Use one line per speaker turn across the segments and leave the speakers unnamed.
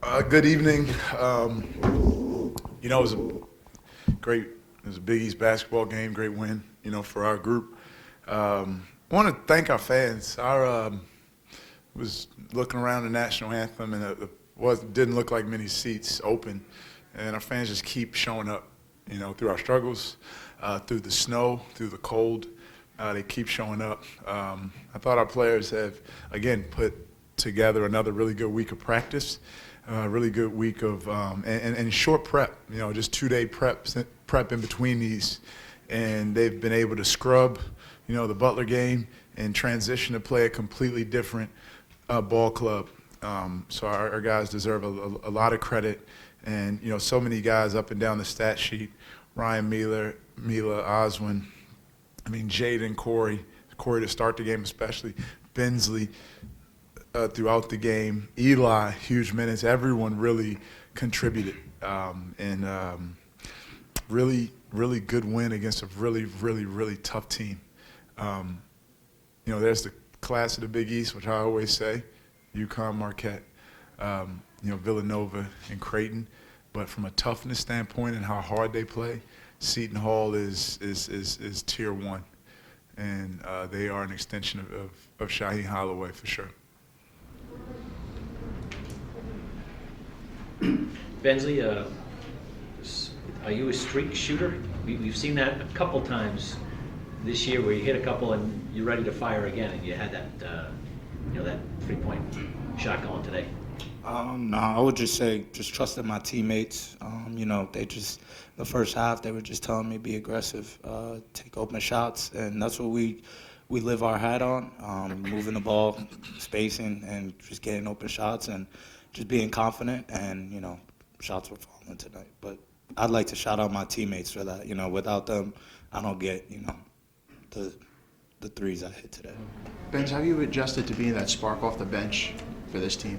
Good evening. It was a Big East basketball game, great win, for our group. I want to thank our fans. Was looking around the national anthem, and didn't look like many seats open, and our fans just keep showing up, through our struggles, through the snow, through the cold. They keep showing up. I thought our players have, again, put together another really good week of practice. Really good week of and short prep, just 2-day prep in between these, and they've been able to scrub, the Butler game and transition to play a completely different ball club. So our guys deserve a lot of credit, and so many guys up and down the stat sheet: Ryan Mila, Oswin, Jaden, Corey to start the game especially, Bensley. Throughout the game, Eli, huge minutes. Everyone really contributed, and really, really good win against a really, really, really tough team. There's the class of the Big East, which I always say, UConn, Marquette, Villanova, and Creighton. But from a toughness standpoint and how hard they play, Seton Hall is tier one, and they are an extension of Shaheen Holloway for sure.
Bensley, are you a streak shooter? We've seen that a couple times this year, where you hit a couple and you're ready to fire again, and you had that, that 3-point shot going today.
No, I would just say just trusting my teammates. They just, the first half, they were just telling me be aggressive, take open shots, and that's what we live our hat on, moving the ball, spacing, and just getting open shots and just being confident, and, shots were falling tonight. But I'd like to shout out my teammates for that. Without them, I don't get, the threes I hit today.
Benz, how have you adjusted to being that spark off the bench for this team?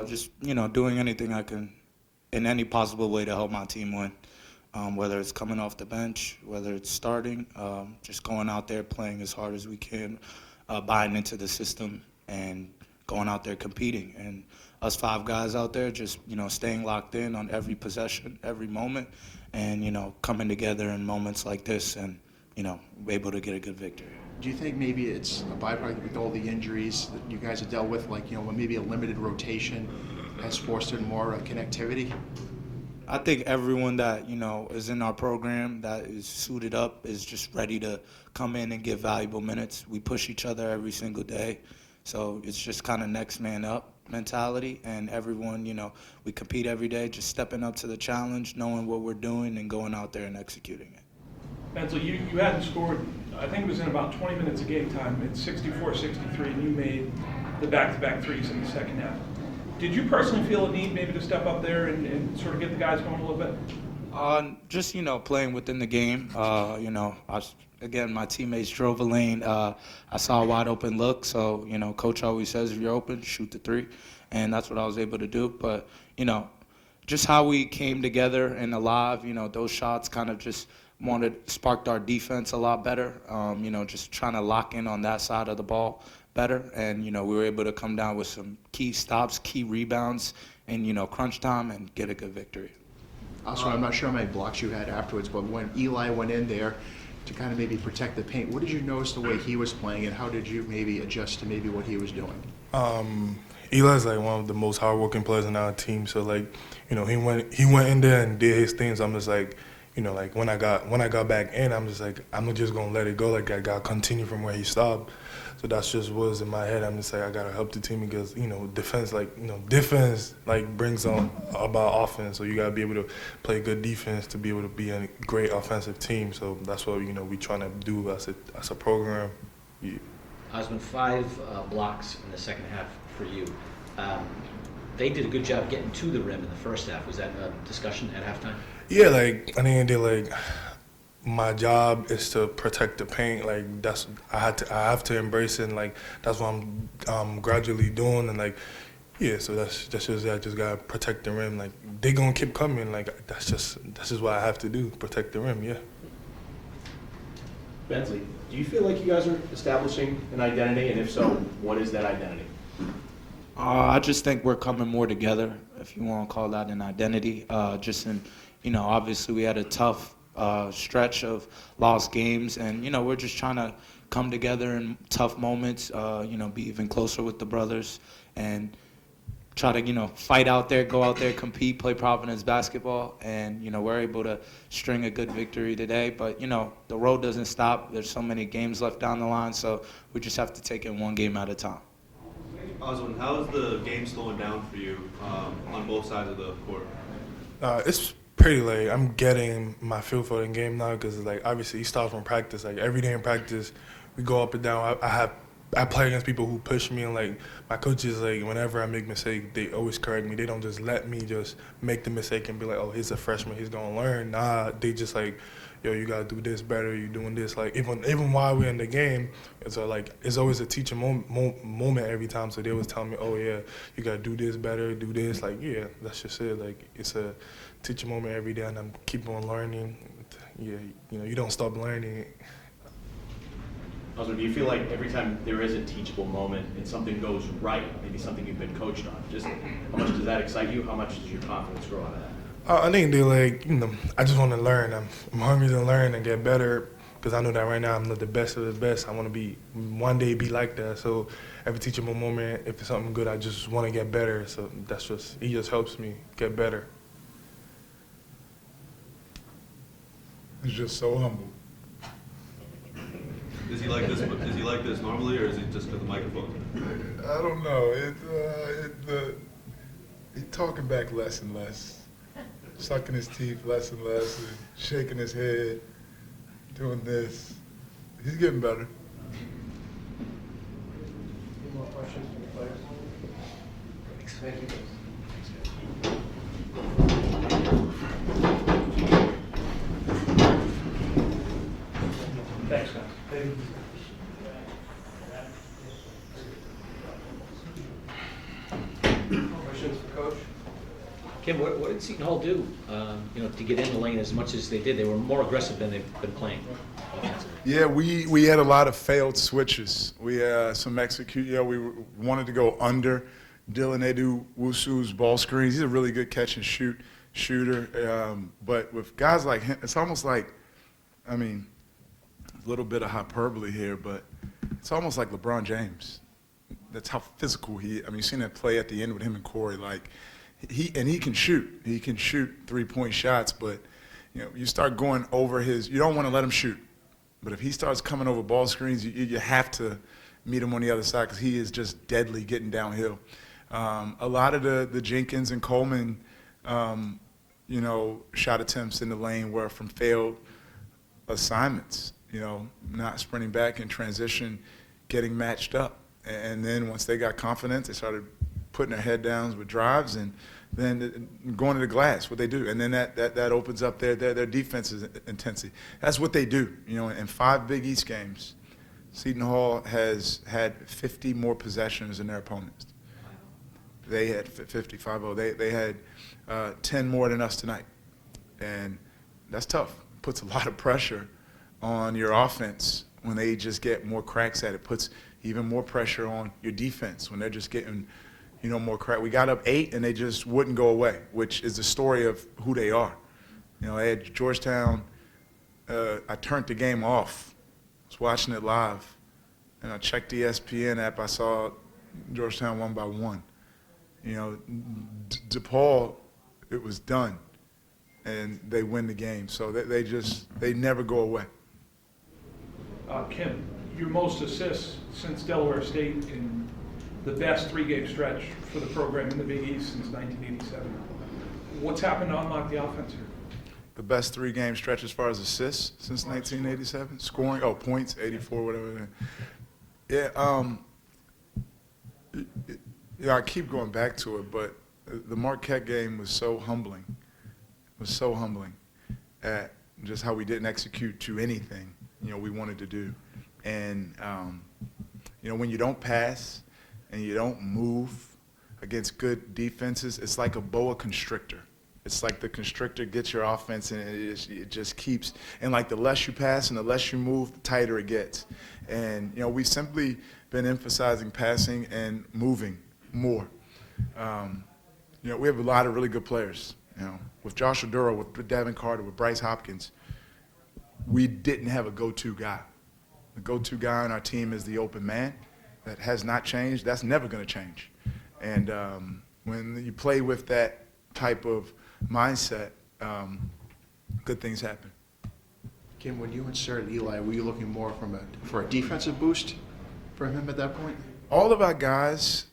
Just, doing anything I can in any possible way to help my team win. Whether it's coming off the bench, whether it's starting, just going out there playing as hard as we can, buying into the system, and going out there competing. And us 5 guys out there just, staying locked in on every possession, every moment, and, coming together in moments like this and, able to get a good victory.
Do you think maybe it's a byproduct with all the injuries that you guys have dealt with, like, maybe a limited rotation has forced in more connectivity?
I think everyone that, is in our program that is suited up is just ready to come in and give valuable minutes. We push each other every single day. So it's just kind of next man up mentality, and everyone, we compete every day, just stepping up to the challenge, knowing what we're doing, and going out there and executing it.
Bentil, you hadn't scored, I think it was in about 20 minutes of game time. It's 64-63, and you made the back-to-back threes in the second half. Did you personally feel a need maybe to step up there and sort of get the guys going a little bit?
Just, playing within the game. Again, my teammates drove a lane. I saw a wide open look, so, coach always says if you're open, shoot the 3, and that's what I was able to do. But, just how we came together and alive, those shots kind of just sparked our defense a lot better, just trying to lock in on that side of the ball better, and, we were able to come down with some key stops, key rebounds, and, crunch time and get a good victory.
Also, I'm not sure how many blocks you had afterwards, but when Eli went in there to kind of maybe protect the paint, what did you notice the way he was playing, and how did you maybe adjust to maybe what he was doing?
Eli's like one of the most hardworking players in our team, so he went in there and did his things. I'm just like, when I got back in, I'm just like, I'm just gonna let it go. Like, I gotta continue from where he stopped. So that's just what was in my head. I'm just like, I gotta help the team because defense brings on about offense. So you gotta be able to play good defense to be able to be a great offensive team. So that's what we trying to do as a program. Yeah.
Oswin, 5 blocks in the second half for you. They did a good job getting to the rim in the first half. Was that a discussion at halftime?
Yeah, I think my job is to protect the paint. I have to embrace it, and that's what I'm gradually doing. And so that's just I just gotta protect the rim. They gonna keep coming. That's just what I have to do, protect the rim. Yeah.
Bensley, do you feel like you guys are establishing an identity, and if so, what is that identity?
I just think we're coming more together if you want to call that an identity. Just in, obviously we had a tough stretch of lost games, and we're just trying to come together in tough moments. Be even closer with the brothers, and try to fight out there, go out there, compete, play Providence basketball, and we're able to string a good victory today. But the road doesn't stop. There's so many games left down the line, so we just have to take it one game at a time.
Oswin, how is the game slowing down for you on both sides of the court?
It's pretty late. I'm getting my feel for the game now because obviously you start from practice. Every day in practice, we go up and down. I play against people who push me, and my coaches, whenever I make mistake, they always correct me. They don't just let me just make the mistake and be like, oh, he's a freshman, he's gonna learn. Nah, they just yo, you gotta do this better. You doing this. Even while we're in the game, it's always a teaching moment every time. So they always tell me, oh yeah, you gotta do this better, do this. Yeah, that's just it. It's a teaching moment every day, and I'm keep on learning. Yeah, you don't stop learning.
Also, do you feel like every time there is a teachable moment and something goes right, maybe something you've been coached on, just how much does that excite you? How much does your confidence grow out of that?
I think they I just want to learn. I'm hungry to learn and get better because I know that right now I'm not the best of the best. I want to one day be like that. So every teachable moment, if it's something good, I just want to get better. So it just helps me get better.
He's just so humble.
Is he like this? Is he like this normally, or is it just because the microphone?
I don't know. He's talking back less and less, sucking his teeth less and less, and shaking his head, doing this. He's getting better.
Any more questions from the players? Thank you.
Thanks, guys.
Questions for Coach?
Kim, what did Seton Hall do, to get in the lane as much as they did? They were more aggressive than they've been playing offensively.
Yeah, we had a lot of failed switches. We had some execute. We wanted to go under Dylan Erhunmwunse's ball screens. He's a really good catch and shoot shooter. But with guys like him, it's almost like, a little bit of hyperbole here, but it's almost like LeBron James. That's how physical he. You've seen that play at the end with him and Corey. He can shoot. He can shoot 3-point shots, but you start going over his. You don't want to let him shoot, but if he starts coming over ball screens, you have to meet him on the other side because he is just deadly getting downhill. A lot of the Jenkins and Coleman, shot attempts in the lane were from failed assignments. Not sprinting back in transition, getting matched up. And then once they got confidence, they started putting their head downs with drives and then going to the glass, what they do. And then that opens up their defense's intensity. That's what they do. In 5 Big East games, Seton Hall has had 50 more possessions than their opponents. They had 55-0. They had 10 more than us tonight. And that's tough. Puts a lot of pressure on your offense when they just get more cracks at it. Puts even more pressure on your defense when they're just getting, more crack. We got up 8 and they just wouldn't go away, which is the story of who they are. I had Georgetown. I turned the game off. I was watching it live, and I checked the ESPN app. I saw Georgetown won by 1. DePaul, it was done, and they win the game. So they never go away.
Kim, your most assists since Delaware State in the best 3-game stretch for the program in the Big East since 1987. What's happened to unlock the offense here?
The best 3-game stretch as far as assists since 1987? Scoring? Oh, points, 84, whatever. Yeah, I keep going back to it, but the Marquette game was so humbling. It was so humbling at just how we didn't execute to anything, we wanted to do. And, when you don't pass and you don't move against good defenses, it's like a boa constrictor. It's like the constrictor gets your offense and it just keeps, and the less you pass and the less you move, the tighter it gets. And, we've simply been emphasizing passing and moving more. we have a lot of really good players. With Joshua Duro, with Devin Carter, with Bryce Hopkins, we didn't have a go-to guy. The go-to guy on our team is the open man. That has not changed. That's never going to change. And when you play with that type of mindset, good things happen.
Kim, when you inserted Eli, were you looking more for a defensive boost for him at that point?
All of our guys,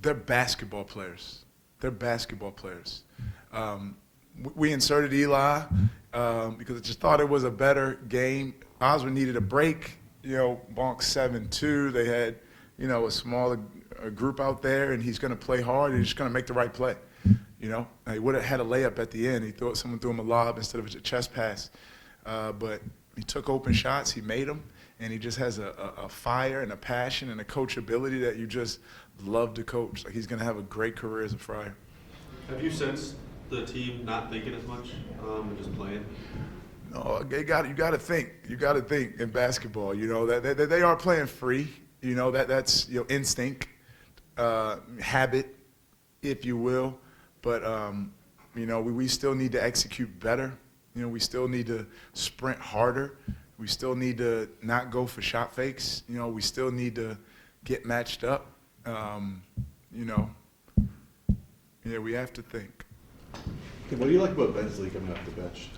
they're basketball players. They're basketball players. We inserted Eli because I just thought it was a better game. Oswin needed a break. Bonk 7-2. They had, a smaller group out there, and he's going to play hard, and he's just going to make the right play. He would have had a layup at the end. Someone threw him a lob instead of a chest pass. But he took open shots. He made them, and he just has a fire and a passion and a coachability that you just love to coach. Like, he's going to have a great career as a Friar.
Have you sensed the team not thinking as much and just playing?
No, you got to think. You got to think in basketball. That they are playing free. That's instinct, habit, if you will. But we still need to execute better. We still need to sprint harder. We still need to not go for shot fakes. We still need to get matched up. We have to think.
Okay, what do you like about Bensley coming off the bench?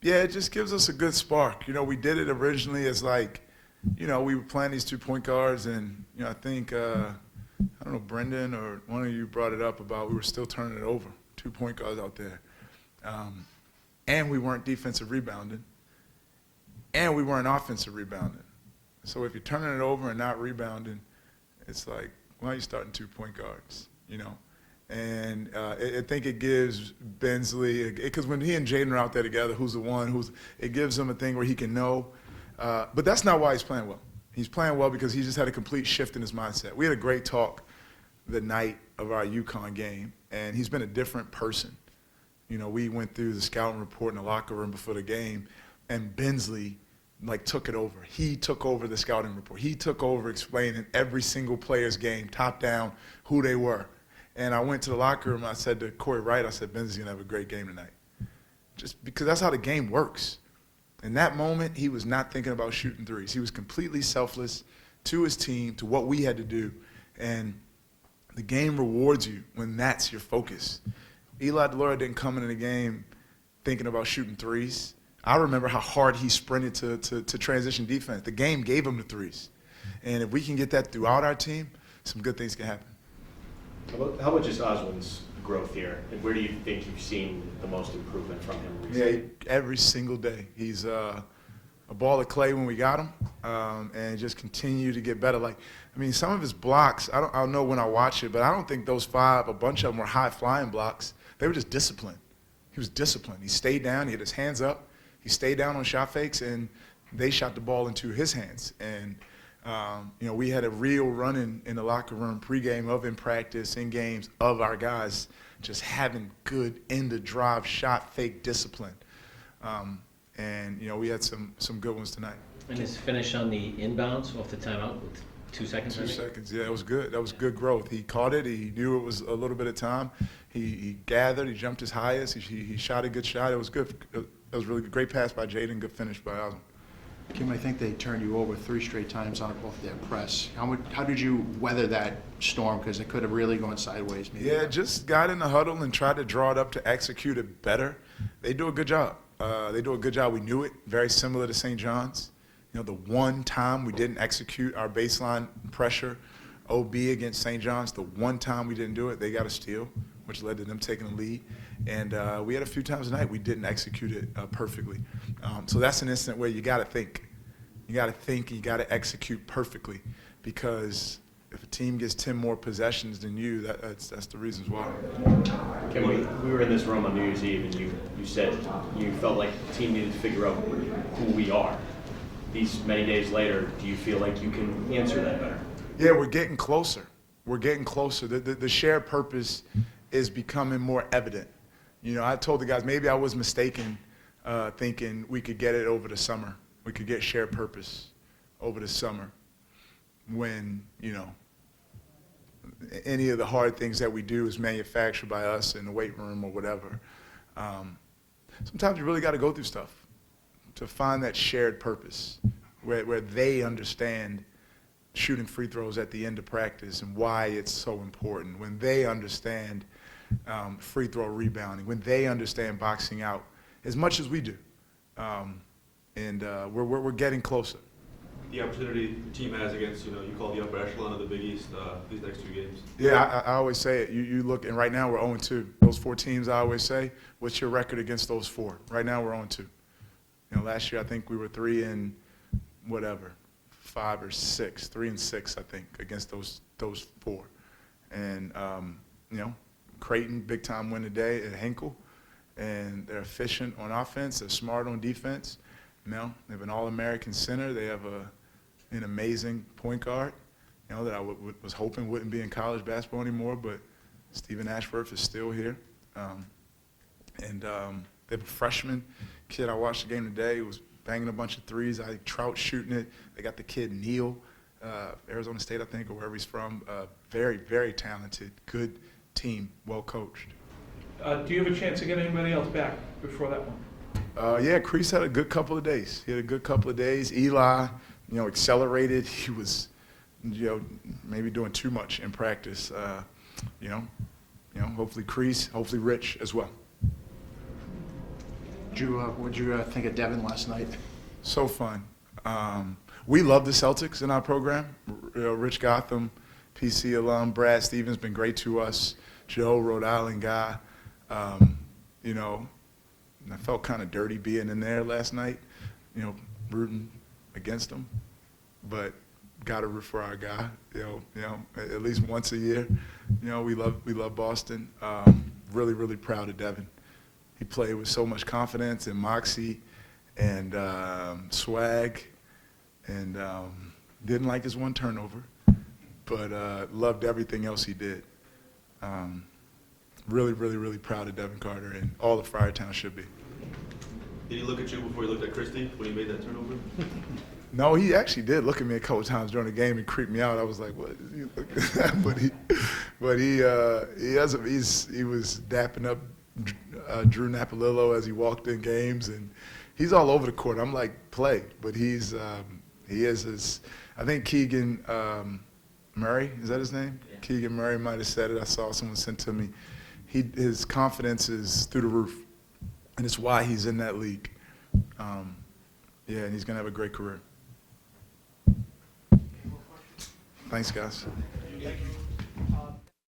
It just gives us a good spark. We did it originally as we were playing these 2 point guards, and I think I don't know, Brendan or one of you brought it up about we were still turning it over, 2 point guards out there, and we weren't defensive rebounding, and we weren't offensive rebounding. So if you're turning it over and not rebounding, it's like, why are you starting 2 point guards? And I think it gives Bensley, because when he and Jaden are out there together, it gives him a thing where he can know. But that's not why he's playing well. He's playing well because he just had a complete shift in his mindset. We had a great talk the night of our UConn game, and he's been a different person. We went through the scouting report in the locker room before the game, and Bensley took it over. He took over the scouting report. He took over explaining every single player's game, top down, who they were. And I went to the locker room, I said to Corey Wright, I said, Bensley's going to have a great game tonight. Just because that's how the game works. In that moment, he was not thinking about shooting threes. He was completely selfless to his team, to what we had to do. And the game rewards you when that's your focus. Eli DeLaura didn't come into the game thinking about shooting threes. I remember how hard he sprinted to transition defense. The game gave him the threes. And if we can get that throughout our team, some good things can happen.
How about just Oswin's growth here? And where do you think you've seen the most improvement from him recently?
Yeah, every single day. He's a ball of clay when we got him, and just continue to get better. Some of his blocks, I don't know when I watch it, but I don't think those 5, a bunch of them were high-flying blocks. They were just disciplined. He was disciplined. He stayed down. He had his hands up. He stayed down on shot fakes, and they shot the ball into his hands. And we had a real run in the locker room pregame, in practice, in games, of our guys just having good end-of-drive shot fake discipline. We had some good ones tonight.
And his finish on the inbounds off the timeout with 2 seconds?
2 seconds, yeah, it was good. That was good growth. He caught it. He knew it was a little bit of time. He gathered. He jumped his highest. He shot a good shot. It was good. It was really good. Great pass by Jaden. Good finish by Oswin.
Kim, I think they turned you over 3 straight times on both their press. How did you weather that storm? Because it could have really gone sideways. Maybe.
Yeah, just got in the huddle and tried to draw it up to execute it better. They do a good job. We knew it. Very similar to St. John's. The one time we didn't execute our baseline pressure, OB against St. John's, the one time we didn't do it, they got a steal, which led to them taking the lead. And we had a few times tonight we didn't execute it perfectly. So that's an instant where you got to think. You got to think, you got to execute perfectly, because if a team gets 10 more possessions than you, that's the reasons why.
Kim, we were in this room on New Year's Eve, and you said you felt like the team needed to figure out who we are. These many days later, do you feel like you can answer that better?
Yeah, we're getting closer. We're getting closer. The shared purpose is becoming more evident. I told the guys maybe I was mistaken thinking we could get it over the summer. We could get shared purpose over the summer when, any of the hard things that we do is manufactured by us in the weight room or whatever. Sometimes you really got to go through stuff to find that shared purpose where they understand shooting free throws at the end of practice and why it's so important, when they understand free throw rebounding, when they understand boxing out as much as we do. We're getting closer.
The opportunity the team has against, you call the upper echelon of the Big East these next 2 games.
Yeah, I always say it. You look, and right now we're 0-2. Those 4 teams, I always say, what's your record against those 4? Right now we're 0-2. Last year I think we were 3-5 or 6, 3-6 I think against those 4. And Creighton, big time win today at Hinkle, and they're efficient on offense. They're smart on defense. They have an All-American center. They have an amazing point guard. That I was hoping wouldn't be in college basketball anymore, but Stephen Ashworth is still here. They have a freshman kid. I watched the game today. He was banging a bunch of threes. Trout shooting it. They got the kid Neal, Arizona State, I think, or wherever he's from. Very, very talented, good team, well coached.
Do you have a chance to get anybody else back before that one?
Yeah, Kreese had a good couple of days. He had a good couple of days. Eli, accelerated. He was, maybe doing too much in practice. Hopefully Kreese, hopefully Rich as well.
What did you think of Devin last night?
So fun. We love the Celtics in our program. Rich Gotham, PC alum, Brad Stevens been great to us. Joe, Rhode Island guy. I felt kind of dirty being in there last night, rooting against him, but got to root for our guy. At least once a year. We love Boston. Really, really proud of Devin. He played with so much confidence and moxie and swag, and didn't like his one turnover, but loved everything else he did. Really, really, really proud of Devin Carter, and all of Friar Town should be.
Did he look at you before he looked at Christie when he made that turnover?
No, he actually did look at me a couple times during the game and creeped me out. I was like, "What is he looking at?" He was dapping up Drew Napolillo as he walked in games, and he's all over the court. I'm like, play, but he is his. I think Keegan Murray, is that his name? Yeah. Keegan Murray might have said it. I saw someone sent to me. His confidence is through the roof, and it's why he's in that league. And he's going to have a great career. Thanks, guys.